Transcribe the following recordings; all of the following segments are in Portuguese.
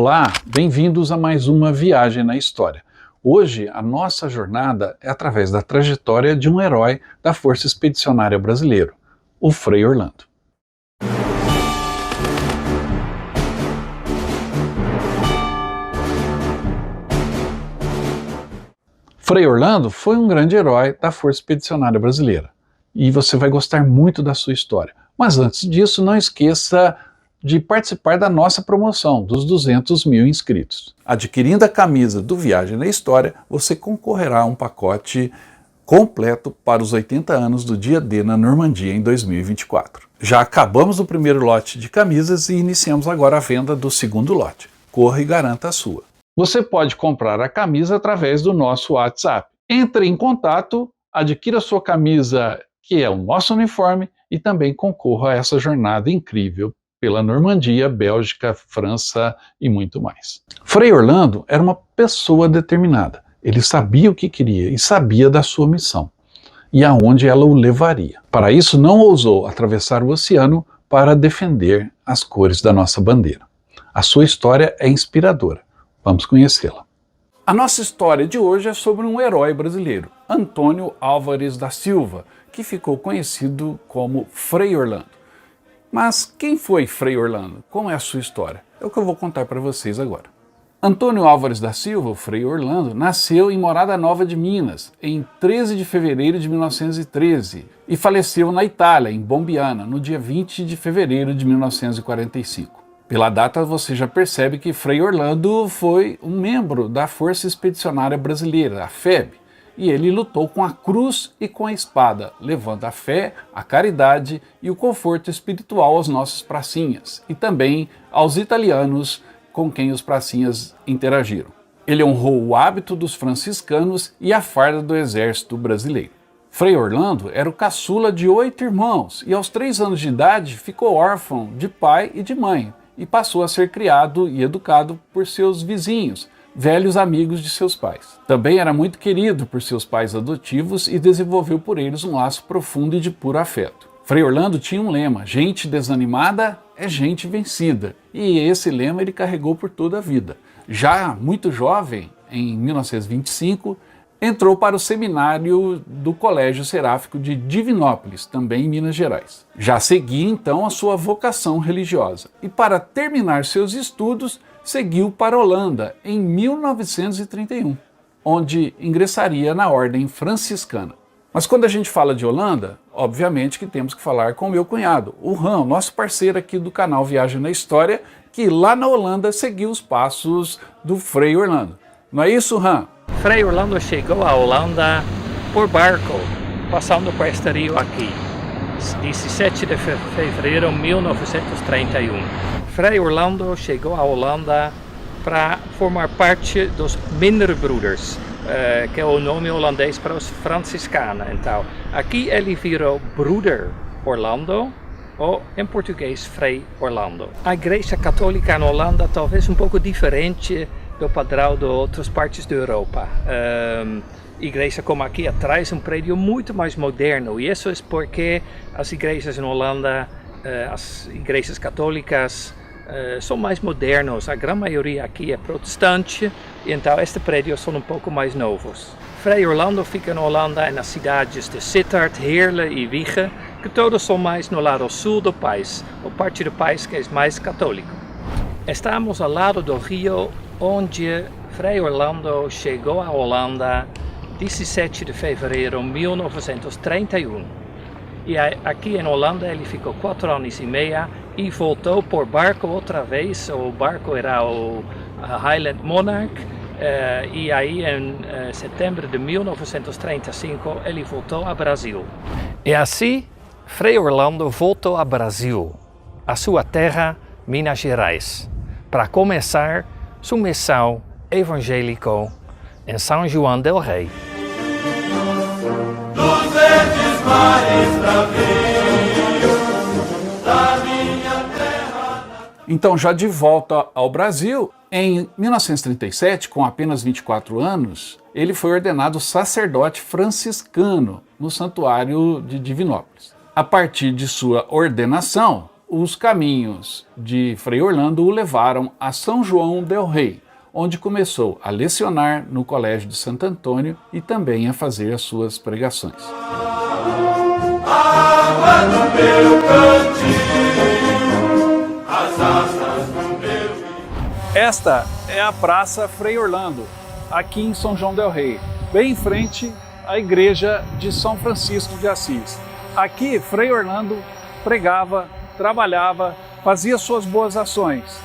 Olá, bem-vindos a mais uma viagem na história. Hoje, a nossa jornada é através da trajetória de um herói da Força Expedicionária Brasileira, o Frei Orlando. Frei Orlando foi um grande herói da Força Expedicionária Brasileira e você vai gostar muito da sua história. Mas antes disso, não esqueça de participar da nossa promoção dos 200 mil inscritos. Adquirindo a camisa do Viagem na História, você concorrerá a um pacote completo para os 80 anos do Dia D na Normandia em 2024. Já acabamos o primeiro lote de camisas e iniciamos agora a venda do segundo lote. Corra e garanta a sua. Você pode comprar a camisa através do nosso WhatsApp. Entre em contato, adquira sua camisa, que é o nosso uniforme, e também concorra a essa jornada incrível pela Normandia, Bélgica, França e muito mais. Frei Orlando era uma pessoa determinada. Ele sabia o que queria e sabia da sua missão e aonde ela o levaria. Para isso, não ousou atravessar o oceano para defender as cores da nossa bandeira. A sua história é inspiradora. Vamos conhecê-la. A nossa história de hoje é sobre um herói brasileiro, Antônio Álvares da Silva, que ficou conhecido como Frei Orlando. Mas quem foi Frei Orlando? Como é a sua história? É o que eu vou contar para vocês agora. Antônio Álvares da Silva, o Frei Orlando, nasceu em Morada Nova de Minas, em 13 de fevereiro de 1913, e faleceu na Itália, em Bombiana, no dia 20 de fevereiro de 1945. Pela data você já percebe que Frei Orlando foi um membro da Força Expedicionária Brasileira, a FEB, e ele lutou com a cruz e com a espada, levando a fé, a caridade e o conforto espiritual aos nossos pracinhas, e também aos italianos com quem os pracinhas interagiram. Ele honrou o hábito dos franciscanos e a farda do exército brasileiro. Frei Orlando era o caçula de 8 irmãos, e aos 3 anos de idade ficou órfão de pai e de mãe, e passou a ser criado e educado por seus vizinhos, velhos amigos de seus pais. Também era muito querido por seus pais adotivos e desenvolveu por eles um laço profundo e de puro afeto. Frei Orlando tinha um lema: gente desanimada é gente vencida, e esse lema ele carregou por toda a vida. Já muito jovem, em 1925, entrou para o seminário do Colégio Seráfico de Divinópolis, também em Minas Gerais. Já seguia então a sua vocação religiosa e, para terminar seus estudos, seguiu para a Holanda em 1931, onde ingressaria na ordem franciscana. Mas quando a gente fala de Holanda, obviamente que temos que falar com o meu cunhado, o Ram, nosso parceiro aqui do canal Viagem na História, que lá na Holanda seguiu os passos do Frei Orlando. Não é isso, Ram? Frei Orlando chegou à Holanda por barco, passando por este rio aqui, 17 de fevereiro de 1931. Frei Orlando chegou à Holanda para formar parte dos Minderbroeders, que é o nome holandês para os franciscanos. Então, aqui ele virou Broeder Orlando, ou em português Frei Orlando. A Igreja Católica na Holanda talvez um pouco diferente do padrão de outras partes da Europa. Igreja como aqui atrás, um prédio muito mais moderno, e isso é porque as igrejas na Holanda, as igrejas católicas, são mais modernos. A grande maioria aqui é protestante, e então este prédio são um pouco mais novos. Frei Orlando fica na Holanda, nas cidades de Sittard, Heerlen e Wijchen, que todos são mais no lado sul do país, ou parte do país que é mais católico. Estamos ao lado do rio onde Frei Orlando chegou à Holanda 17 de fevereiro de 1931. E aqui em Holanda ele ficou 4 anos e meio e voltou por barco outra vez. O barco era o Highland Monarch, e aí em setembro de 1935 ele voltou ao Brasil. E assim Frei Orlando voltou ao Brasil, a sua terra, Minas Gerais, para começar sua missão evangélica em São João del Rei. Dos verdes mares bravios, da minha terra. Então, já de volta ao Brasil, em 1937, com apenas 24 anos, ele foi ordenado sacerdote franciscano no Santuário de Divinópolis. A partir de sua ordenação, os caminhos de Frei Orlando o levaram a São João del Rei, onde começou a lecionar no Colégio de Santo Antônio e também a fazer as suas pregações. Água do meu cantinho, as asas do meu rio. Esta é a Praça Frei Orlando, aqui em São João del Rei, bem em frente à igreja de São Francisco de Assis. Aqui, Frei Orlando pregava, trabalhava, fazia suas boas ações.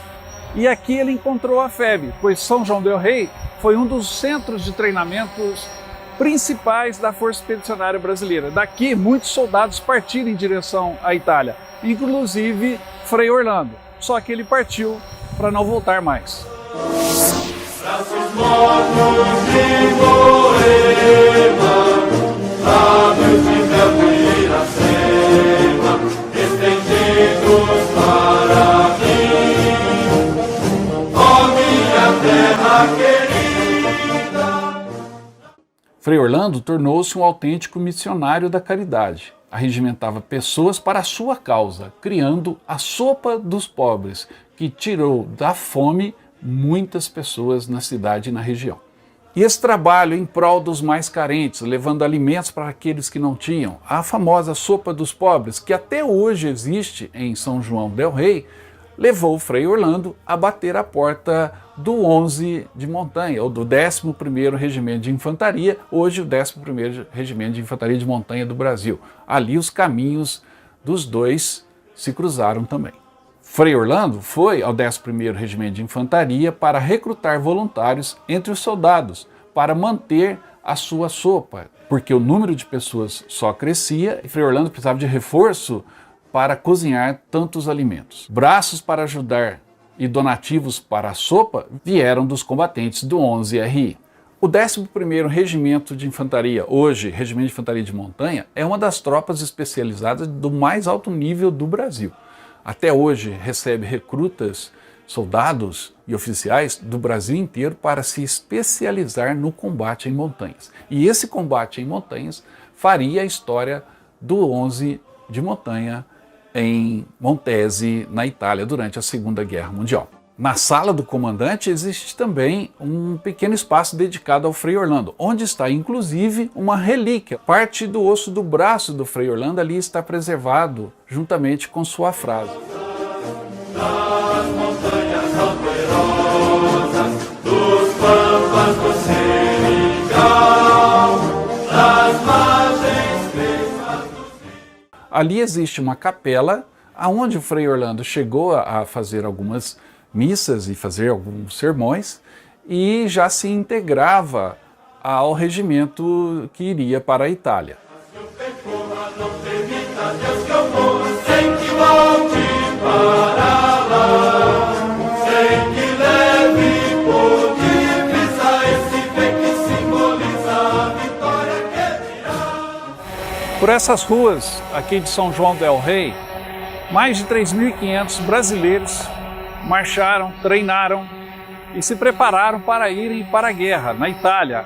E aqui ele encontrou a FEB, pois São João del Rei foi um dos centros de treinamentos principais da Força Expedicionária Brasileira. Daqui, muitos soldados partiram em direção à Itália, inclusive Frei Orlando. Só que ele partiu para não voltar mais. Braços mortos de Moema, lábios de mel de Iracema, estendidos para mim, ó minha terra querida. Frei Orlando tornou-se um autêntico missionário da caridade. Arregimentava pessoas para a sua causa, criando a sopa dos pobres, que tirou da fome muitas pessoas na cidade e na região. E esse trabalho em prol dos mais carentes, levando alimentos para aqueles que não tinham, a famosa sopa dos pobres, que até hoje existe em São João del Rei, levou o Frei Orlando a bater a porta do 11 de Montanha, ou do 11º Regimento de Infantaria, hoje o 11º Regimento de Infantaria de Montanha do Brasil. Ali os caminhos dos dois se cruzaram também. Frei Orlando foi ao 11º Regimento de Infantaria para recrutar voluntários entre os soldados, para manter a sua sopa, porque o número de pessoas só crescia e Frei Orlando precisava de reforço para cozinhar tantos alimentos. Braços para ajudar e donativos para a sopa vieram dos combatentes do 11RI. O 11º Regimento de Infantaria, hoje Regimento de Infantaria de Montanha, é uma das tropas especializadas do mais alto nível do Brasil. Até hoje recebe recrutas, soldados e oficiais do Brasil inteiro para se especializar no combate em montanhas. E esse combate em montanhas faria a história do 11 de Montanha em Montese, na Itália, durante a Segunda Guerra Mundial. Na sala do comandante existe também um pequeno espaço dedicado ao Frei Orlando, onde está inclusive uma relíquia. Parte do osso do braço do Frei Orlando ali está preservado, juntamente com sua frase. Das montanhas alterosas, dos pampas do seringal, das margens crestas do rio. Ali existe uma capela, onde o Frei Orlando chegou a fazer algumas missas e fazer alguns sermões, e já se integrava ao regimento que iria para a Itália. Se o tempo não permita, Deus que eu morra, sem que volte para lá, sem que leve por divisa esse bem que simboliza a vitória que virá. Por essas ruas aqui de São João del Rei, mais de 3.500 brasileiros marcharam, treinaram e se prepararam para irem para a guerra na Itália.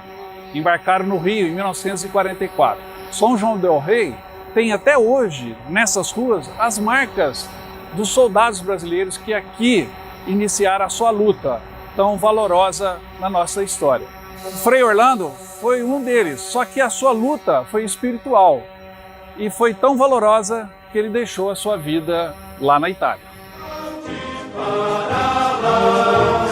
Embarcaram no Rio em 1944. São João del Rei tem até hoje, nessas ruas, as marcas dos soldados brasileiros que aqui iniciaram a sua luta tão valorosa na nossa história. O Frei Orlando foi um deles, só que a sua luta foi espiritual e foi tão valorosa que ele deixou a sua vida lá na Itália. Para lá,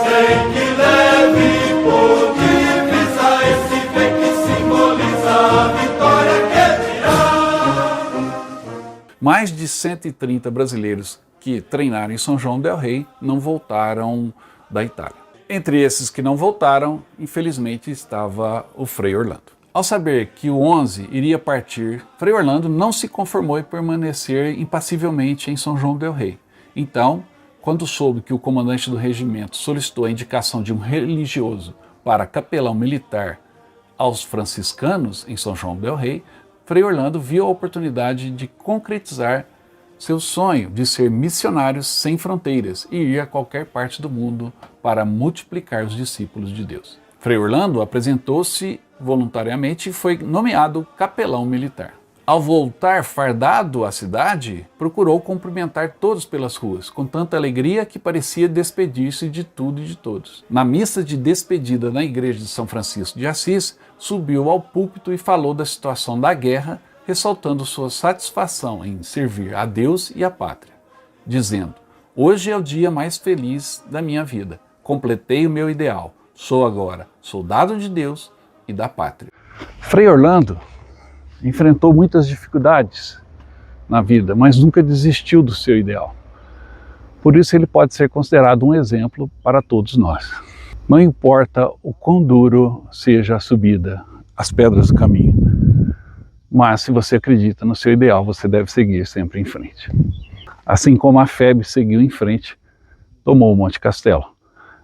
sem que leve por divisa esse bem que simboliza a vitória que virá. Mais de 130 brasileiros que treinaram em São João del Rei não voltaram da Itália. Entre esses que não voltaram, infelizmente, estava o Frei Orlando. Ao saber que o 11 iria partir, Frei Orlando não se conformou em permanecer impassivelmente em São João del Rei. Então, quando soube que o comandante do regimento solicitou a indicação de um religioso para capelão militar aos franciscanos em São João del Rei, Frei Orlando viu a oportunidade de concretizar seu sonho de ser missionário sem fronteiras e ir a qualquer parte do mundo para multiplicar os discípulos de Deus. Frei Orlando apresentou-se voluntariamente e foi nomeado capelão militar. Ao voltar fardado à cidade, procurou cumprimentar todos pelas ruas, com tanta alegria que parecia despedir-se de tudo e de todos. Na missa de despedida na igreja de São Francisco de Assis, subiu ao púlpito e falou da situação da guerra, ressaltando sua satisfação em servir a Deus e a pátria, dizendo: "Hoje é o dia mais feliz da minha vida. Completei o meu ideal. Sou agora soldado de Deus e da pátria." Frei Orlando enfrentou muitas dificuldades na vida, mas nunca desistiu do seu ideal. Por isso ele pode ser considerado um exemplo para todos nós. Não importa o quão duro seja a subida, as pedras do caminho, mas se você acredita no seu ideal, você deve seguir sempre em frente. Assim como a FEB seguiu em frente, tomou o Monte Castelo,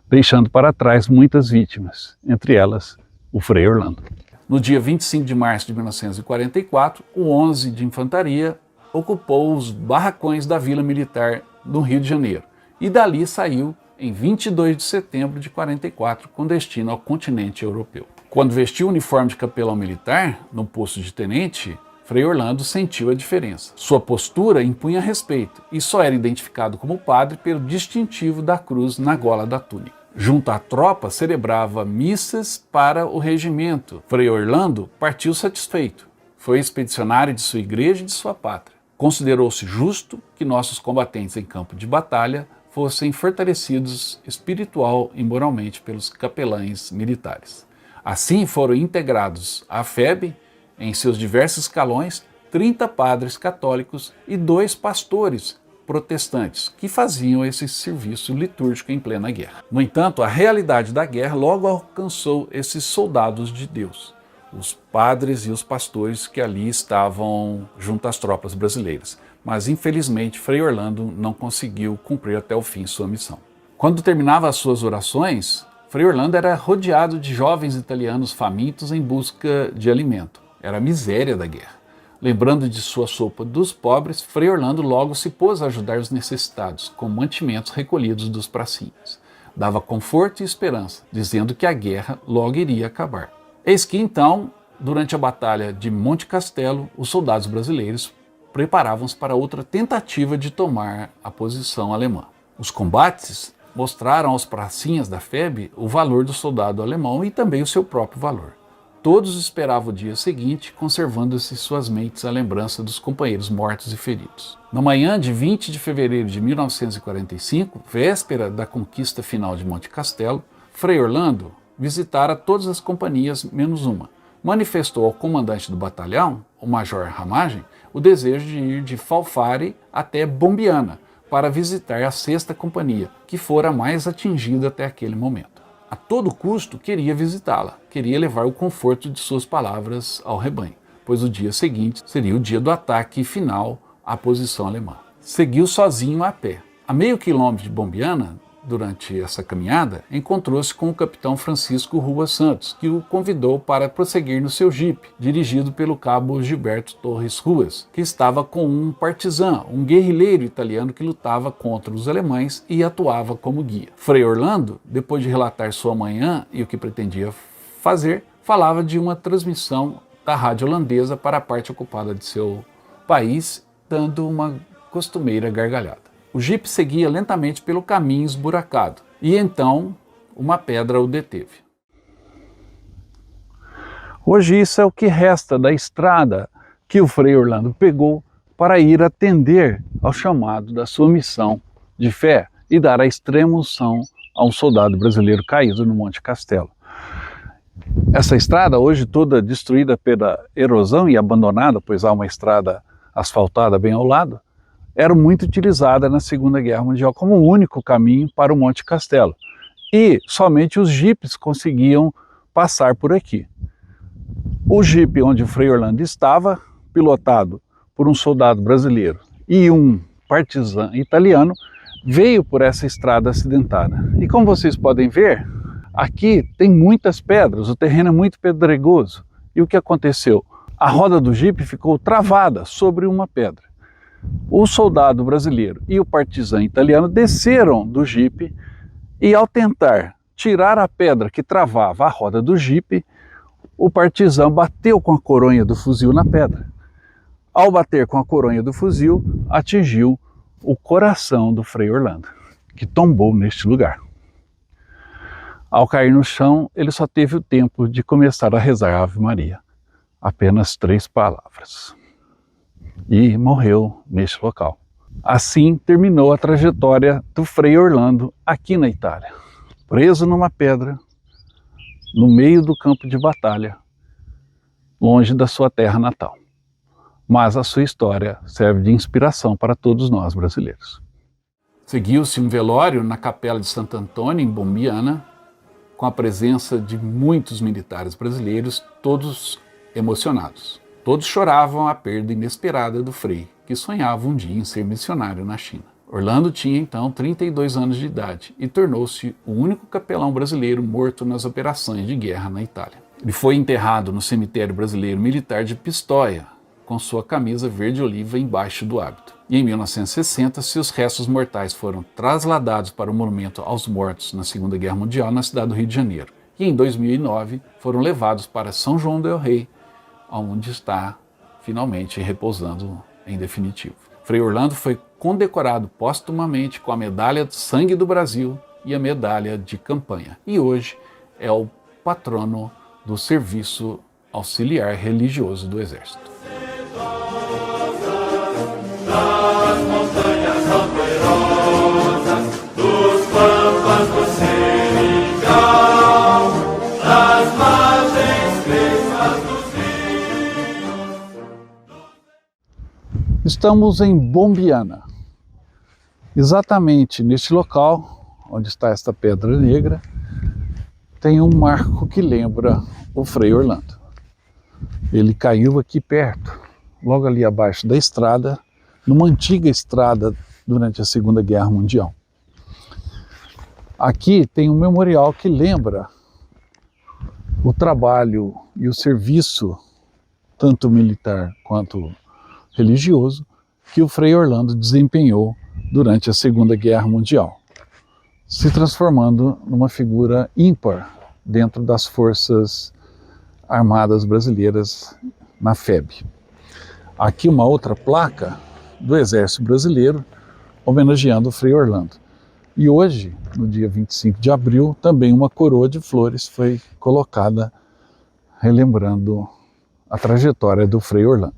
deixando para trás muitas vítimas, entre elas o Frei Orlando. No dia 25 de março de 1944, o 11 de Infantaria ocupou os barracões da Vila Militar no Rio de Janeiro e dali saiu em 22 de setembro de 44 com destino ao continente europeu. Quando vestiu o uniforme de capelão militar, no posto de tenente, Frei Orlando sentiu a diferença. Sua postura impunha respeito e só era identificado como padre pelo distintivo da cruz na gola da túnica. Junto à tropa, celebrava missas para o regimento. Frei Orlando partiu satisfeito. Foi expedicionário de sua igreja e de sua pátria. Considerou-se justo que nossos combatentes em campo de batalha fossem fortalecidos espiritual e moralmente pelos capelães militares. Assim foram integrados à FEB, em seus diversos escalões, 30 padres católicos e 2 pastores protestantes, que faziam esse serviço litúrgico em plena guerra. No entanto, a realidade da guerra logo alcançou esses soldados de Deus, os padres e os pastores que ali estavam junto às tropas brasileiras. Mas, infelizmente, Frei Orlando não conseguiu cumprir até o fim sua missão. Quando terminava as suas orações, Frei Orlando era rodeado de jovens italianos famintos em busca de alimento. Era a miséria da guerra. Lembrando de sua sopa dos pobres, Frei Orlando logo se pôs a ajudar os necessitados, com mantimentos recolhidos dos pracinhas. Dava conforto e esperança, dizendo que a guerra logo iria acabar. Eis que então, durante a Batalha de Monte Castelo, os soldados brasileiros preparavam-se para outra tentativa de tomar a posição alemã. Os combates mostraram aos pracinhas da FEB o valor do soldado alemão e também o seu próprio valor. Todos esperavam o dia seguinte, conservando-se em suas mentes a lembrança dos companheiros mortos e feridos. Na manhã de 20 de fevereiro de 1945, véspera da conquista final de Monte Castelo, Frei Orlando visitara todas as companhias menos uma. Manifestou ao comandante do batalhão, o Major Ramagem, o desejo de ir de Falfari até Bombiana para visitar a 6ª Companhia, que fora a mais atingida até aquele momento. A todo custo queria visitá-la, queria levar o conforto de suas palavras ao rebanho, pois o dia seguinte seria o dia do ataque final à posição alemã. Seguiu sozinho a pé. A meio quilômetro de Bombiana, durante essa caminhada, encontrou-se com o capitão Francisco Rua Santos, que o convidou para prosseguir no seu jipe, dirigido pelo cabo Gilberto Torres Ruas, que estava com um partizan, um guerrilheiro italiano que lutava contra os alemães e atuava como guia. Frei Orlando, depois de relatar sua manhã e o que pretendia fazer, falava de uma transmissão da rádio holandesa para a parte ocupada de seu país, dando uma costumeira gargalhada. O jipe seguia lentamente pelo caminho esburacado, e então uma pedra o deteve. Hoje isso é o que resta da estrada que o Frei Orlando pegou para ir atender ao chamado da sua missão de fé e dar a extrema unção a um soldado brasileiro caído no Monte Castelo. Essa estrada, hoje toda destruída pela erosão e abandonada, pois há uma estrada asfaltada bem ao lado, era muito utilizada na Segunda Guerra Mundial como o único caminho para o Monte Castelo. E somente os jipes conseguiam passar por aqui. O jipe onde o Frei Orlando estava, pilotado por um soldado brasileiro e um partizan italiano, veio por essa estrada acidentada. E como vocês podem ver, aqui tem muitas pedras, o terreno é muito pedregoso. E o que aconteceu? A roda do jipe ficou travada sobre uma pedra. O soldado brasileiro e o partizan italiano desceram do jipe e, ao tentar tirar a pedra que travava a roda do jipe, o partizan bateu com a coronha do fuzil na pedra. Ao bater com a coronha do fuzil, atingiu o coração do Frei Orlando, que tombou neste lugar. Ao cair no chão, ele só teve o tempo de começar a rezar a Ave Maria, apenas 3 palavras, e morreu neste local. Assim terminou a trajetória do Frei Orlando aqui na Itália, preso numa pedra, no meio do campo de batalha, longe da sua terra natal. Mas a sua história serve de inspiração para todos nós brasileiros. Seguiu-se um velório na Capela de Santo Antônio, em Bombiana, com a presença de muitos militares brasileiros, todos emocionados. Todos choravam a perda inesperada do Frei, que sonhava um dia em ser missionário na China. Orlando tinha então 32 anos de idade e tornou-se o único capelão brasileiro morto nas operações de guerra na Itália. Ele foi enterrado no cemitério brasileiro militar de Pistoia, com sua camisa verde-oliva embaixo do hábito. E em 1960, seus restos mortais foram trasladados para o Monumento aos Mortos na Segunda Guerra Mundial, na cidade do Rio de Janeiro. E em 2009, foram levados para São João del Rei, onde está finalmente repousando em definitivo. Frei Orlando foi condecorado póstumamente com a Medalha de Sangue do Brasil e a Medalha de Campanha. E hoje é o patrono do Serviço Auxiliar Religioso do Exército. Das montanhas alberosas, dos pampas do Seringal, das margens crespas dos rios. Estamos em Bombiana, exatamente neste local, onde está esta pedra negra, tem um marco que lembra o Frei Orlando. Ele caiu aqui perto, logo ali abaixo da estrada, numa antiga estrada durante a Segunda Guerra Mundial. Aqui tem um memorial que lembra o trabalho e o serviço, tanto militar quanto religioso, que o Frei Orlando desempenhou durante a Segunda Guerra Mundial, se transformando numa figura ímpar dentro das Forças Armadas Brasileiras na FEB. Aqui uma outra placa do Exército Brasileiro homenageando o Frei Orlando. E hoje, no dia 25 de abril, também uma coroa de flores foi colocada relembrando a trajetória do Frei Orlando.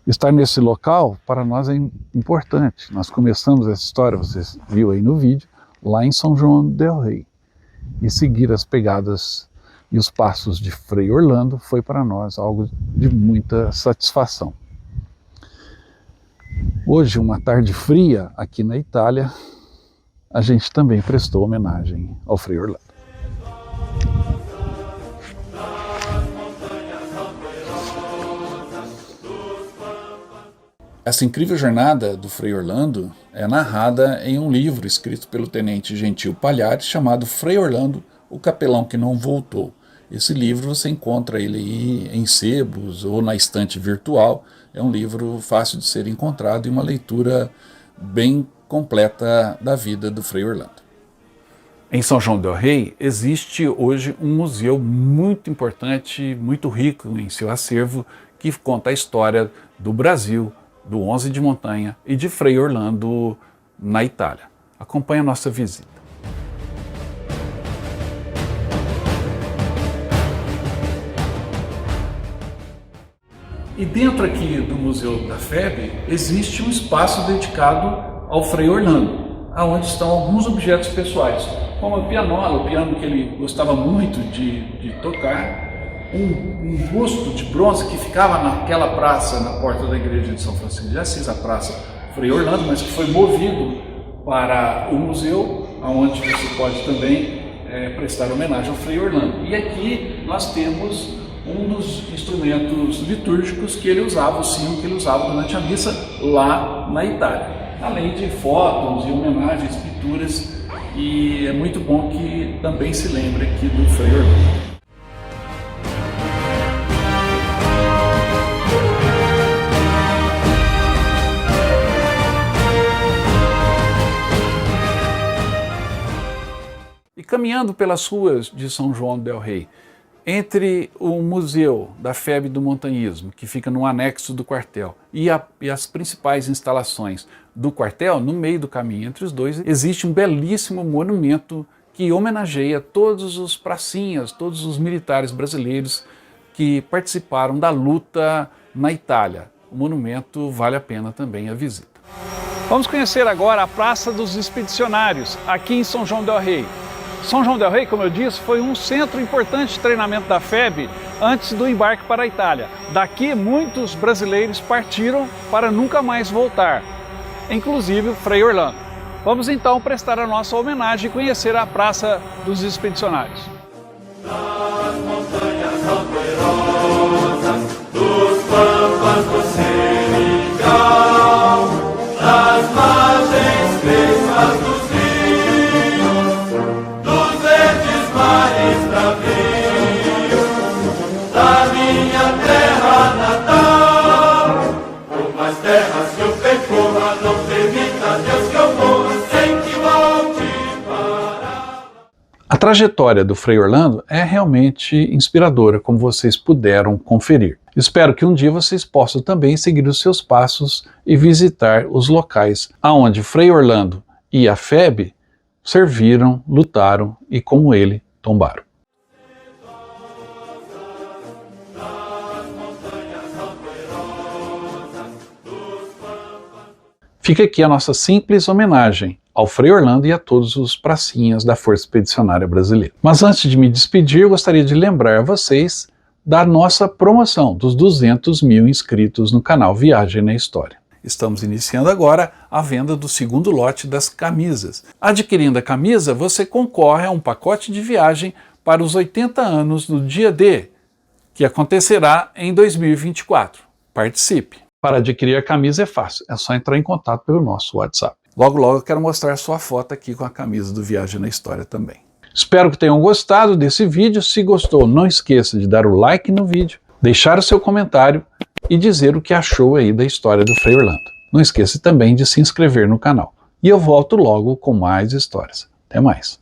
Estar nesse local para nós é importante. Nós começamos essa história, você viu aí no vídeo, lá em São João del Rei. E seguir as pegadas e os passos de Frei Orlando foi para nós algo de muita satisfação. Hoje, uma tarde fria aqui na Itália, a gente também prestou homenagem ao Frei Orlando. Essa incrível jornada do Frei Orlando é narrada em um livro escrito pelo tenente Gentil Palhares chamado Frei Orlando, o Capelão que Não Voltou. Esse livro você encontra ele aí em sebos ou na estante virtual. É um livro fácil de ser encontrado e uma leitura bem completa da vida do Frei Orlando. Em São João del Rei existe hoje um museu muito importante, muito rico em seu acervo, que conta a história do Brasil, do 11 de montanha e de Frei Orlando na Itália. Acompanhe a nossa visita. E dentro aqui do Museu da FEB existe um espaço dedicado ao Frei Orlando, onde estão alguns objetos pessoais, como a pianola, o piano que ele gostava muito de tocar, um busto de bronze que ficava naquela praça, na porta da igreja de São Francisco de Assis, a praça Frei Orlando, mas que foi movido para o museu, onde você pode também prestar homenagem ao Frei Orlando. E aqui nós temos um dos instrumentos litúrgicos que ele usava, o sino que ele usava durante a missa lá na Itália. Além de fotos e homenagens, pinturas, e é muito bom que também se lembre aqui do Frei Orlando. E caminhando pelas ruas de São João del Rei, Entre o Museu da FEB do Montanhismo, que fica no anexo do quartel, e as principais instalações do quartel, no meio do caminho entre os dois, existe um belíssimo monumento que homenageia todos os pracinhas, todos os militares brasileiros que participaram da luta na Itália. O monumento vale a pena também a visita. Vamos conhecer agora a Praça dos Expedicionários, aqui em São João del Rei. São João del Rei, como eu disse, foi um centro importante de treinamento da FEB antes do embarque para a Itália. Daqui, muitos brasileiros partiram para nunca mais voltar, inclusive o Frei Orlando. Vamos então prestar a nossa homenagem e conhecer a Praça dos Expedicionários. Das montanhas alberosas, dos pampas do Seringal, das margens crespas dos rios, dos verdes mares bravios, da minha terra natal. Por mais terras que eu percorra, não permita Deus que eu morra sem que volte para... A trajetória do Frei Orlando é realmente inspiradora, como vocês puderam conferir. Espero que um dia vocês possam também seguir os seus passos e visitar os locais aonde Frei Orlando e a FEB serviram, lutaram e, como ele, tombaram. Fica aqui a nossa simples homenagem ao Frei Orlando e a todos os pracinhas da Força Expedicionária Brasileira. Mas antes de me despedir, eu gostaria de lembrar a vocês da nossa promoção dos 200 mil inscritos no canal Viagem na História. Estamos iniciando agora a venda do segundo lote das camisas. Adquirindo a camisa, você concorre a um pacote de viagem para os 80 anos do Dia D, que acontecerá em 2024. Participe! Para adquirir a camisa é fácil, é só entrar em contato pelo nosso WhatsApp. Logo, logo eu quero mostrar sua foto aqui com a camisa do Viagem na História também. Espero que tenham gostado desse vídeo. Se gostou, não esqueça de dar o like no vídeo, deixar o seu comentário e dizer o que achou aí da história do Frei Orlando. Não esqueça também de se inscrever no canal. E eu volto logo com mais histórias. Até mais!